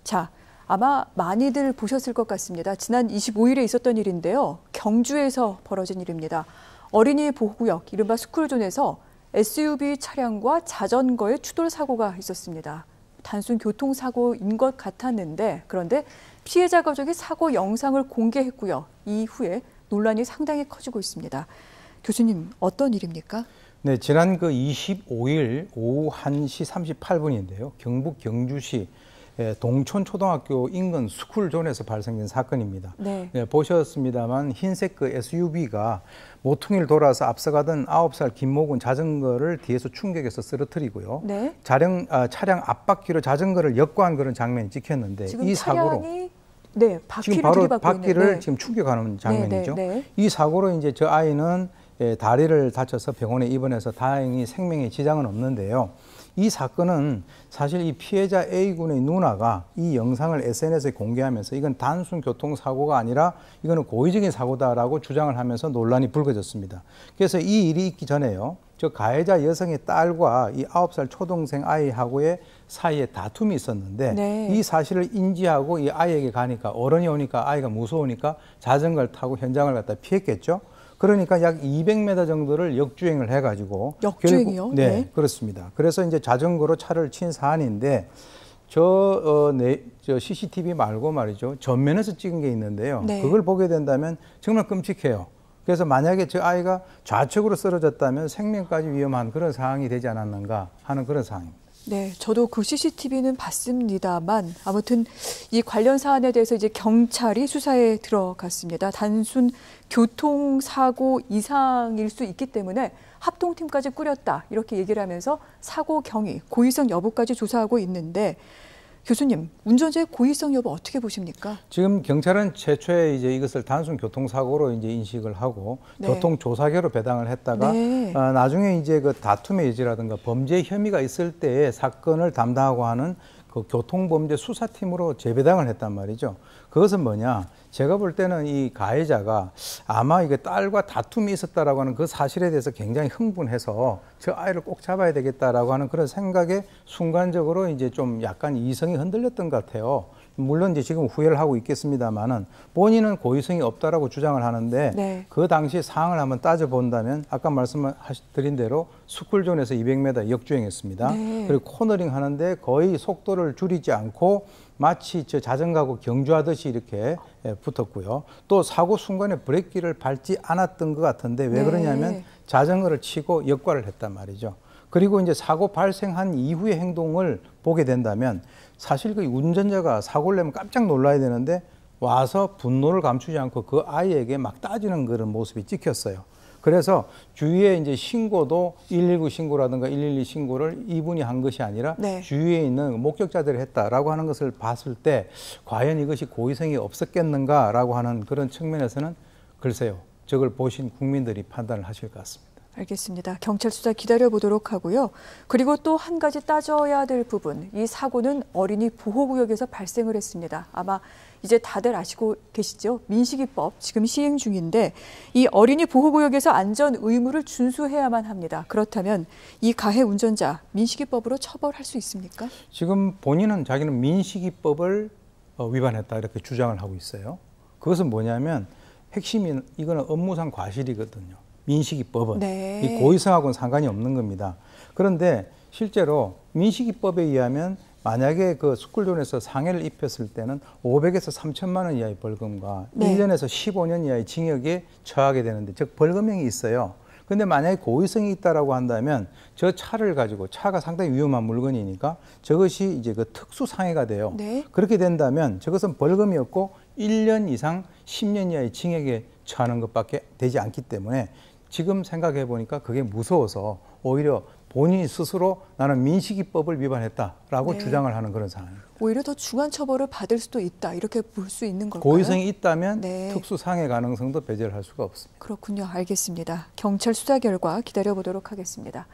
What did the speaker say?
자, 아마 많이들 보셨을 것 같습니다. 지난 25일에 있었던 일인데요. 경주에서 벌어진 일입니다. 어린이 보호구역, 이른바 스쿨존에서 SUV 차량과 자전거의 추돌 사고가 있었습니다. 단순 교통사고인 것 같았는데 그런데 피해자 가족이 사고 영상을 공개했고요. 이후에 논란이 상당히 커지고 있습니다. 교수님, 어떤 일입니까? 네, 지난 25일 오후 1시 38분인데요. 경북 경주시 동촌초등학교 인근 스쿨존에서 발생된 사건입니다. 네. 네, 보셨습니다만 흰색 SUV가 모퉁이를 돌아서 앞서가던 9살 김모군 자전거를 뒤에서 충격해서 쓰러뜨리고요. 네. 차량 앞바퀴로 자전거를 역과한 그런 장면이 찍혔는데 이 사고로 네, 바퀴를 지금 바로 들이받고 바퀴를 있는, 네. 지금 충격하는 장면이죠. 네. 이 사고로 이제 저 아이는 다리를 다쳐서 병원에 입원해서 다행히 생명에 지장은 없는데요. 이 사건은 사실 이 피해자 A군의 누나가 이 영상을 SNS에 공개하면서 이건 단순 교통사고가 아니라 이거는 고의적인 사고다라고 주장을 하면서 논란이 불거졌습니다. 그래서 이 일이 있기 전에요. 저 가해자 여성의 딸과 이 9살 초등생 아이하고의 사이에 다툼이 있었는데 네. 이 사실을 인지하고 이 아이에게 가니까 어른이 오니까 아이가 무서우니까 자전거를 타고 현장을 갖다 피했겠죠. 그러니까 약 200m 정도를 역주행을 해가지고 역주행이요? 결국, 네, 그렇습니다. 그래서 이제 자전거로 차를 친 사안인데 저 CCTV 말고 말이죠. 전면에서 찍은 게 있는데요. 네. 그걸 보게 된다면 정말 끔찍해요. 그래서 만약에 저 아이가 좌측으로 쓰러졌다면 생명까지 위험한 그런 상황이 되지 않았는가 하는 그런 상황입니다. 네, 저도 그 CCTV는 봤습니다만 아무튼 이 관련 사안에 대해서 이제 경찰이 수사에 들어갔습니다. 단순 교통사고 이상일 수 있기 때문에 합동팀까지 꾸렸다 이렇게 얘기를 하면서 사고 경위, 고의성 여부까지 조사하고 있는데 교수님, 운전자의 고의성 여부 어떻게 보십니까? 지금 경찰은 최초에 이제 이것을 단순 교통사고로 이제 인식을 하고 네. 교통조사계로 배당을 했다가 네. 나중에 이제 그 다툼의 여지라든가 범죄 혐의가 있을 때에 사건을 담당하고 하는 그 교통범죄 수사팀으로 재배당을 했단 말이죠. 그것은 뭐냐? 제가 볼 때는 이 가해자가 아마 이게 딸과 다툼이 있었다라고 하는 그 사실에 대해서 굉장히 흥분해서 저 아이를 꼭 잡아야 되겠다라고 하는 그런 생각에 순간적으로 이제 좀 약간 이성이 흔들렸던 것 같아요. 물론 이제 지금 후회를 하고 있겠습니다만은 본인은 고의성이 없다라고 주장을 하는데 네. 그 당시 상황을 한번 따져본다면 아까 말씀드린 대로 스쿨존에서 200m 역주행했습니다. 네. 그리고 코너링 하는데 거의 속도를 줄이지 않고 마치 저 자전거하고 경주하듯이 이렇게 붙었고요. 또 사고 순간에 브레이크를 밟지 않았던 것 같은데 왜 그러냐면 자전거를 치고 역과를 했단 말이죠. 그리고 이제 사고 발생한 이후의 행동을 보게 된다면 사실 그 운전자가 사고를 내면 깜짝 놀라야 되는데 와서 분노를 감추지 않고 그 아이에게 막 따지는 그런 모습이 찍혔어요. 그래서 주위에 이제 신고도 119 신고라든가 112 신고를 이분이 한 것이 아니라 네. 주위에 있는 목격자들이 했다라고 하는 것을 봤을 때 과연 이것이 고의성이 없었겠는가라고 하는 그런 측면에서는 글쎄요. 저걸 보신 국민들이 판단을 하실 것 같습니다. 알겠습니다. 경찰 수사 기다려보도록 하고요. 그리고 또 한 가지 따져야 될 부분, 이 사고는 어린이 보호구역에서 발생을 했습니다. 아마 이제 다들 아시고 계시죠? 민식이법 지금 시행 중인데 이 어린이 보호구역에서 안전 의무를 준수해야만 합니다. 그렇다면 이 가해 운전자 민식이법으로 처벌할 수 있습니까? 지금 본인은 자기는 민식이법을 위반했다 이렇게 주장을 하고 있어요. 그것은 뭐냐면 핵심이 이거는 업무상 과실이거든요. 민식이법은 네. 이 고의성하고는 상관이 없는 겁니다. 그런데 실제로 민식이법에 의하면 만약에 그 스쿨존에서 상해를 입혔을 때는 500에서 3천만 원 이하의 벌금과 1년에서 15년 이하의 징역에 처하게 되는데 즉 벌금형이 있어요. 근데 만약에 고의성이 있다라고 한다면 저 차를 가지고 차가 상당히 위험한 물건이니까 저것이 이제 그 특수 상해가 돼요. 네. 그렇게 된다면 저것은 벌금이 없고 1년 이상 10년 이하의 징역에 처하는 것밖에 되지 않기 때문에 지금 생각해 보니까 그게 무서워서 오히려 본인이 스스로 나는 민식이법을 위반했다라고 주장을 하는 그런 상황입니다. 오히려 더 중한 처벌을 받을 수도 있다. 이렇게 볼 수 있는 걸까요? 고의성이 있다면 네. 특수상해 가능성도 배제할 수가 없습니다. 그렇군요. 알겠습니다. 경찰 수사 결과 기다려보도록 하겠습니다.